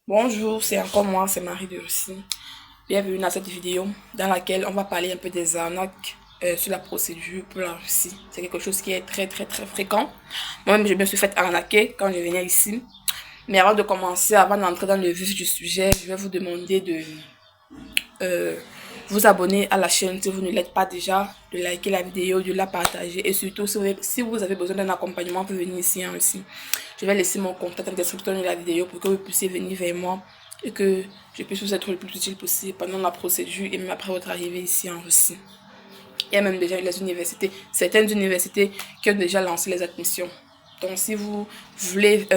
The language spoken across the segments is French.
Bonjour, c'est encore moi, c'est Marie de Russie. Bienvenue dans cette vidéo dans laquelle on va parler un peu des arnaques sur la procédure pour la Russie. C'est quelque chose qui est très fréquent. Moi-même, je me suis fait arnaquer quand je venais ici. Mais avant de commencer, avant d'entrer dans le vif du sujet, je vais vous demander de euh, vous abonner à la chaîne si vous ne l'êtes pas déjà, de liker la vidéo, de la partager et surtout si vous avez besoin d'un accompagnement pour venir ici en Russie. Je vais laisser mon contact en description de la vidéo pour que vous puissiez venir vers moi et que je puisse vous être le plus utile possible pendant la procédure et même après votre arrivée ici en Russie. Il y a même déjà les universités, certaines universités qui ont déjà lancé les admissions. Donc si vous voulez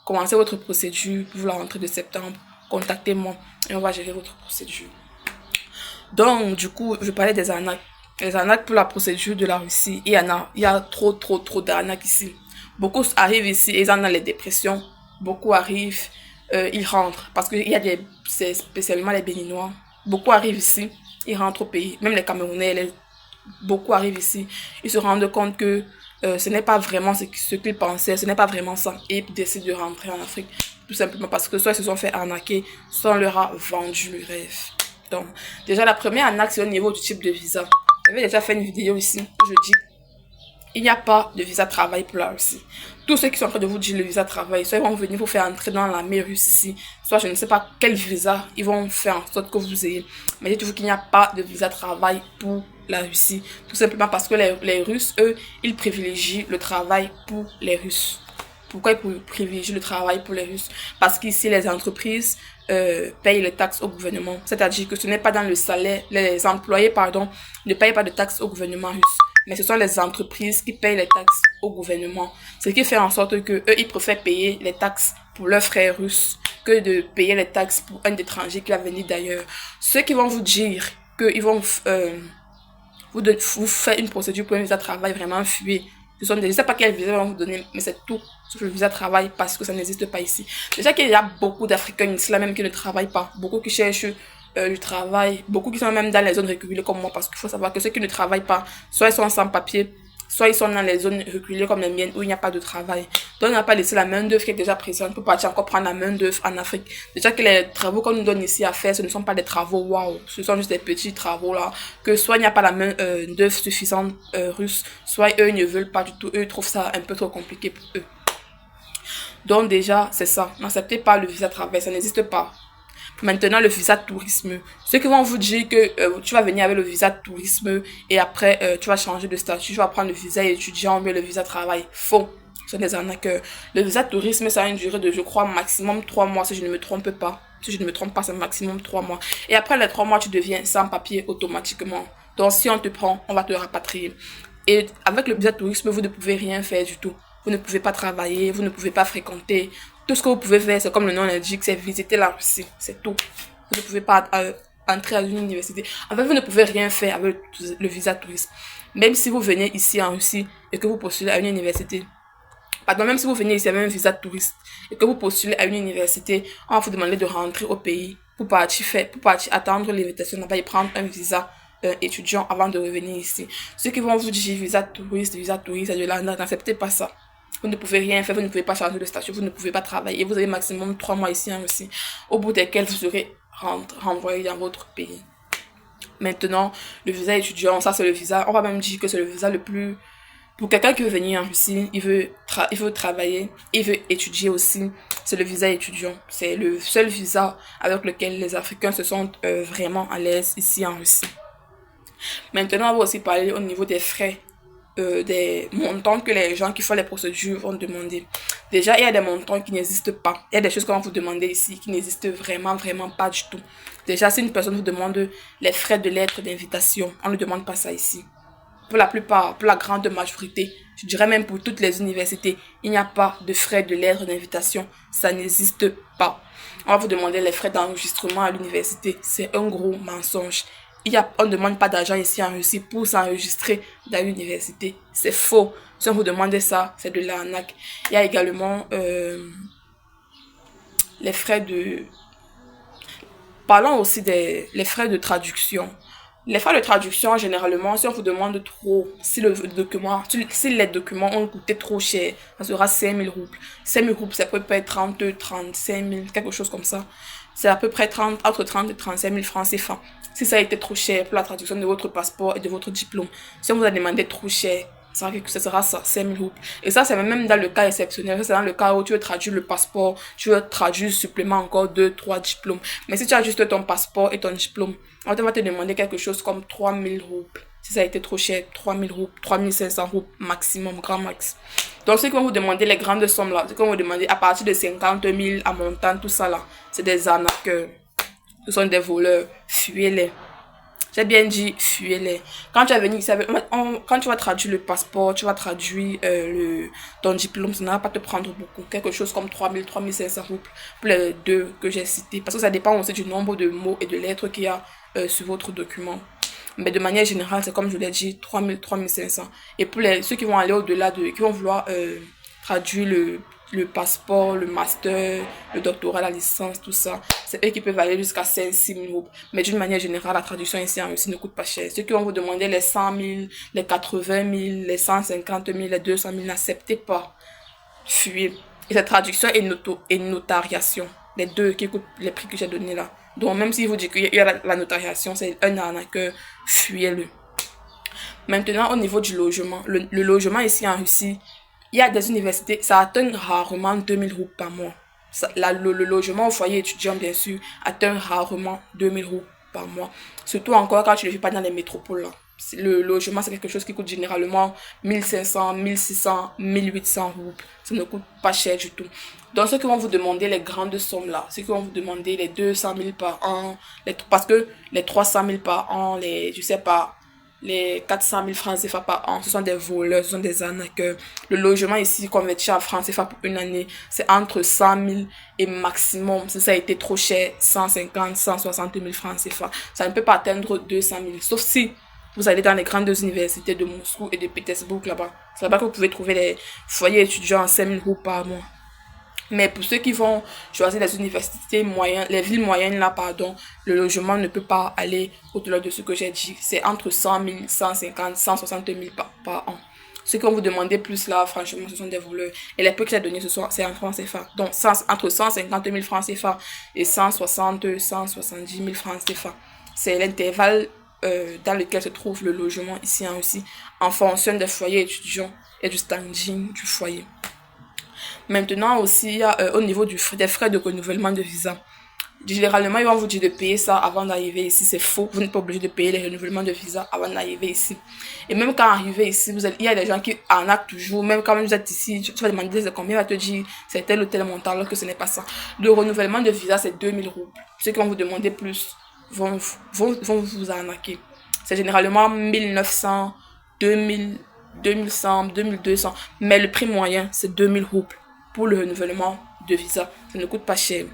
commencer votre procédure pour la rentrée de septembre, contactez-moi et on va gérer votre procédure. Donc, du coup, je parlais des arnaques. Les arnaques pour la procédure de la Russie, il y a trop d'arnaques ici. Beaucoup arrivent ici et ils en ont les dépressions. Beaucoup arrivent, ils rentrent. Parce qu'il y a c'est spécialement les Béninois. Beaucoup arrivent ici, ils rentrent au pays. Même les Camerounais, beaucoup arrivent ici. Ils se rendent compte que ce n'est pas vraiment ce qu'ils pensaient, ce n'est pas vraiment ça. Et ils décident de rentrer en Afrique. Tout simplement parce que soit ils se sont fait arnaquer, soit on leur a vendu le rêve. Donc, déjà, la première arnaque, c'est au niveau du type de visa. J'avais déjà fait une vidéo ici où je dis il n'y a pas de visa travail pour la Russie. Tous ceux qui sont en train de vous dire le visa travail, soit ils vont venir vous faire entrer dans l'armée russe ici, soit je ne sais pas quel visa ils vont faire en sorte que vous ayez. Mais dites-vous qu'il n'y a pas de visa travail pour la Russie. Tout simplement parce que les Russes, eux, ils privilégient le travail pour les Russes. Pourquoi ils privilégient le travail pour les Russes? Parce qu'ici, les entreprises payent les taxes au gouvernement. C'est-à-dire que ce n'est pas dans le salaire, les employés, pardon, ne payent pas de taxes au gouvernement russe. Mais ce sont les entreprises qui payent les taxes au gouvernement. Ce qui fait en sorte que eux, ils préfèrent payer les taxes pour leurs frères russes que de payer les taxes pour un étranger qui va venir d'ailleurs. Ceux qui vont vous dire qu'ils vont vous faire une procédure pour un visa de travail, vraiment fuyez. Je ne sais pas quel visa vont vous donner, mais c'est tout sauf le visa de travail parce que ça n'existe pas ici. Déjà qu'il y a beaucoup d'Africains ici là même qui ne travaillent pas, beaucoup qui cherchent du travail, beaucoup qui sont même dans les zones reculées comme moi parce qu'il faut savoir que ceux qui ne travaillent pas, soit ils sont sans papier, soit ils sont dans les zones reculées comme les miennes où il n'y a pas de travail. Donc on n'a pas laissé la main d'œuvre qui est déjà présente pour partir encore prendre la main d'œuvre en Afrique. Déjà que les travaux qu'on nous donne ici à faire, ce ne sont pas des travaux waouh, ce sont juste des petits travaux là, que soit il n'y a pas la main d'œuvre suffisante russe, soit eux ne veulent pas du tout, eux trouvent ça un peu trop compliqué pour eux. Donc déjà, c'est ça. N'acceptez pas le visa travail, ça n'existe pas. Maintenant, le visa tourisme. Ceux qui vont vous dire que tu vas venir avec le visa tourisme et après, tu vas changer de statut, tu vas prendre le visa étudiant, mais le visa travail. Faux. Ce sont des arnaqueurs. Le visa tourisme, ça a une durée de, je crois, maximum 3 mois, si je ne me trompe pas. Si je ne me trompe pas, c'est maximum 3 mois. Et après les 3 mois, tu deviens sans papier automatiquement. Donc, si on te prend, on va te rapatrier. Et avec le visa tourisme, vous ne pouvez rien faire du tout. Vous ne pouvez pas travailler, vous ne pouvez pas fréquenter. Tout ce que vous pouvez faire, c'est comme le nom l'indique, c'est visiter la Russie. C'est tout. Vous ne pouvez pas entrer à une université. En fait, vous ne pouvez rien faire avec le visa tourisme. Même si vous venez ici en Russie et que vous postulez à une université, pardon, même si vous venez ici avec un visa touriste et que vous postulez à une université, on va vous demander de rentrer au pays pour partir attendre l'invitation là-bas et prendre un visa étudiant avant de revenir ici. Ceux qui vont vous dire visa touriste, c'est de là, n'acceptez pas ça. Vous ne pouvez rien faire, vous ne pouvez pas changer de statut, vous ne pouvez pas travailler. Vous avez maximum 3 mois ici en Russie, au bout desquels vous serez renvoyé dans votre pays. Maintenant, le visa étudiant, ça c'est le visa, on va même dire que c'est le visa le plus... Pour quelqu'un qui veut venir en Russie, il veut travailler, il veut étudier aussi, c'est le visa étudiant. C'est le seul visa avec lequel les Africains se sentent vraiment à l'aise ici en Russie. Maintenant, on va aussi parler au niveau des frais, des montants que les gens qui font les procédures vont demander. Déjà, il y a des montants qui n'existent pas. Il y a des choses qu'on va vous demander ici qui n'existent vraiment pas du tout. Déjà, si une personne vous demande les frais de lettre d'invitation, on ne demande pas ça ici. Pour la plupart, pour la grande majorité, je dirais même pour toutes les universités, il n'y a pas de frais de lettre d'invitation. Ça n'existe pas. On va vous demander les frais d'enregistrement à l'université. C'est un gros mensonge. On ne demande pas d'argent ici en Russie pour s'enregistrer dans l'université. C'est faux. Si on vous demande ça, c'est de l'arnaque. Il y a également les frais de... Parlons aussi des les frais de traduction. Les frais de traduction, généralement, si on vous demande trop, si les documents ont coûté trop cher, ça sera 5 000 roubles. 5 000 roubles, c'est à peu près 35 000, quelque chose comme ça. C'est à peu près entre 30 et 35 000 francs CFA. Si ça a été trop cher pour la traduction de votre passeport et de votre diplôme, si on vous a demandé trop cher, ça sera ça, 5 000 roubles. Et ça, c'est même dans le cas exceptionnel. C'est dans le cas où tu veux traduire le passeport, tu veux traduire supplément encore 2, 3 diplômes. Mais si tu as juste ton passeport et ton diplôme, on va te demander quelque chose comme 3 000 roubles. Si ça a été trop cher, 3 000 roubles, 3 500 roubles maximum, grand max. Donc, ceux qui vont vous demander les grandes sommes là, ceux qui vont vous demander à partir de 50 000 à montant, tout ça là, c'est des arnaqueurs. Ce sont des voleurs. Fuyez-les. J'ai bien dit, fuyez-les. Quand tu vas venir ici, quand tu vas traduire le passeport, tu vas traduire ton diplôme, ça ne va pas te prendre beaucoup. Quelque chose comme 3 000, 3 500 roubles pour les deux que j'ai cités. Parce que ça dépend aussi du nombre de mots et de lettres qu'il y a sur votre document. Mais de manière générale, c'est comme je l'ai dit, 3 000, 3 500. Et pour ceux qui vont aller au-delà qui vont vouloir traduire le passeport, le master, le doctorat, la licence, tout ça, c'est eux qui peuvent aller jusqu'à 5 6 000 roubles. Mais d'une manière générale, la traduction ici en Russie ne coûte pas cher. Ceux qui vont vous demander les 100 000, les 80 000, les 150 000, les 200 000, n'acceptez pas. Fuyez. Et cette traduction et notariation. Les deux qui coûtent les prix que j'ai donnés là. Donc même si vous dites qu'il y a la notariation, c'est un arnaqueur, fuyez-le. Maintenant, au niveau du logement, le logement ici en Russie, il y a des universités, ça atteint rarement 2 000 roubles par mois. Le logement au foyer étudiant, bien sûr, atteint rarement 2 000 roubles par mois. Surtout encore quand tu ne vis pas dans les métropoles. Là. Le logement, c'est quelque chose qui coûte généralement 1 500, 1 600, 1 800 roubles. Ça ne coûte pas cher du tout. Donc, ceux qui vont vous demander les grandes sommes là, ceux qui vont vous demander les 200 000 par an, parce que les 300 000 par an, les 400 000 francs CFA par an, ce sont des voleurs, ce sont des arnaqueurs. Le logement ici, converti en francs CFA pour une année, c'est entre 100 000 et maximum, si ça a été trop cher, 150, 160 000 francs CFA. Ça ne peut pas atteindre 200 000, sauf si vous allez dans les grandes universités de Moscou et de Pétersbourg là-bas. C'est là-bas que vous pouvez trouver les foyers étudiants à 5 000 roubles par mois. Mais pour ceux qui vont choisir les universités moyennes, les villes moyennes là, pardon, le logement ne peut pas aller au-delà de ce que j'ai dit. C'est entre 100 000, 150, 160 000 par an. Ceux qui vont vous demander plus là, franchement, ce sont des voleurs. Et les prix que j'ai donnés, c'est en francs CFA. Donc, entre 150 000 francs CFA et 160, 170 000 francs CFA. C'est l'intervalle dans lequel se trouve le logement ici en Russie, en fonction des foyers étudiants et du standing du foyer. Maintenant aussi, il y a au niveau des frais de renouvellement de visa. Généralement, ils vont vous dire de payer ça avant d'arriver ici. C'est faux. Vous n'êtes pas obligé de payer les renouvellements de visa avant d'arriver ici. Et même quand arrivez ici, il y a des gens qui arnaquent toujours. Même quand vous êtes ici, tu vas demander c'est combien, il va te dire c'est tel ou tel montant alors que ce n'est pas ça. Le renouvellement de visa, c'est 2 000 roubles. Ceux qui vont vous demander plus vont vous arnaquer. C'est généralement 1 900, 2 000, 2 100, 2 200. Mais le prix moyen, c'est 2 000 roubles pour le renouvellement de visa. Ça ne coûte pas cher.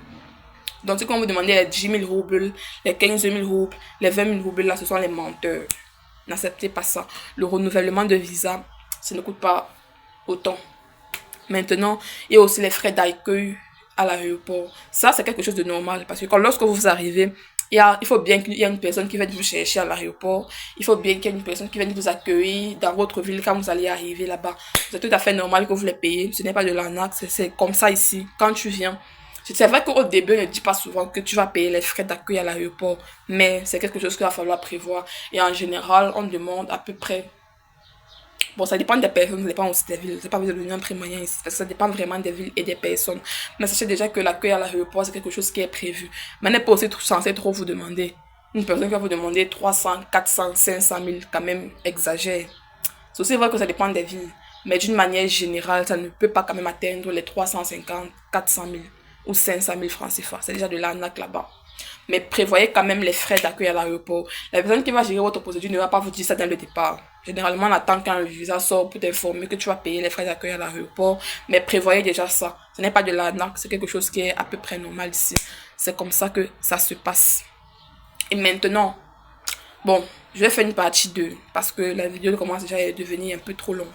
Donc, si on vous demandez les 10 000 roubles, les 15 000 roubles, les 20 000 roubles, là, ce sont les menteurs. N'acceptez pas ça. Le renouvellement de visa, ça ne coûte pas autant. Maintenant, il y a aussi les frais d'accueil à l'aéroport. Ça, c'est quelque chose de normal parce que lorsque vous arrivez, il faut bien qu'il y ait une personne qui vienne vous chercher à l'aéroport. Il faut bien qu'il y ait une personne qui vienne vous accueillir dans votre ville quand vous allez arriver là-bas. C'est tout à fait normal que vous les payez. Ce n'est pas de l'arnaque. C'est comme ça ici. Quand tu viens, c'est vrai qu'au début, on ne dit pas souvent que tu vas payer les frais d'accueil à l'aéroport. Mais c'est quelque chose qu'il va falloir prévoir. Et en général, on demande à peu près... Bon, ça dépend des personnes, ça dépend aussi des villes. Je ne sais pas vous donner un prix moyen ici, parce que ça dépend vraiment des villes et des personnes. Mais sachez déjà que l'accueil à l'aéroport, c'est quelque chose qui est prévu. Mais n'est pas aussi censé trop vous demander. Une personne qui va vous demander 300, 400, 500 000, quand même exagère. C'est aussi vrai que ça dépend des villes. Mais d'une manière générale, ça ne peut pas quand même atteindre les 350, 400 000 ou 500 000 francs CFA. C'est déjà de l'arnaque là-bas. Mais prévoyez quand même les frais d'accueil à l'aéroport. La personne qui va gérer votre procédure ne va pas vous dire ça dès le départ. Généralement, on attend quand le visa sort pour t'informer que tu vas payer les frais d'accueil à l'aéroport. Mais prévoyez déjà ça. Ce n'est pas de l'arnaque, c'est quelque chose qui est à peu près normal ici. C'est comme ça que ça se passe. Et maintenant, bon, je vais faire une partie 2 parce que la vidéo commence déjà à devenir un peu trop longue.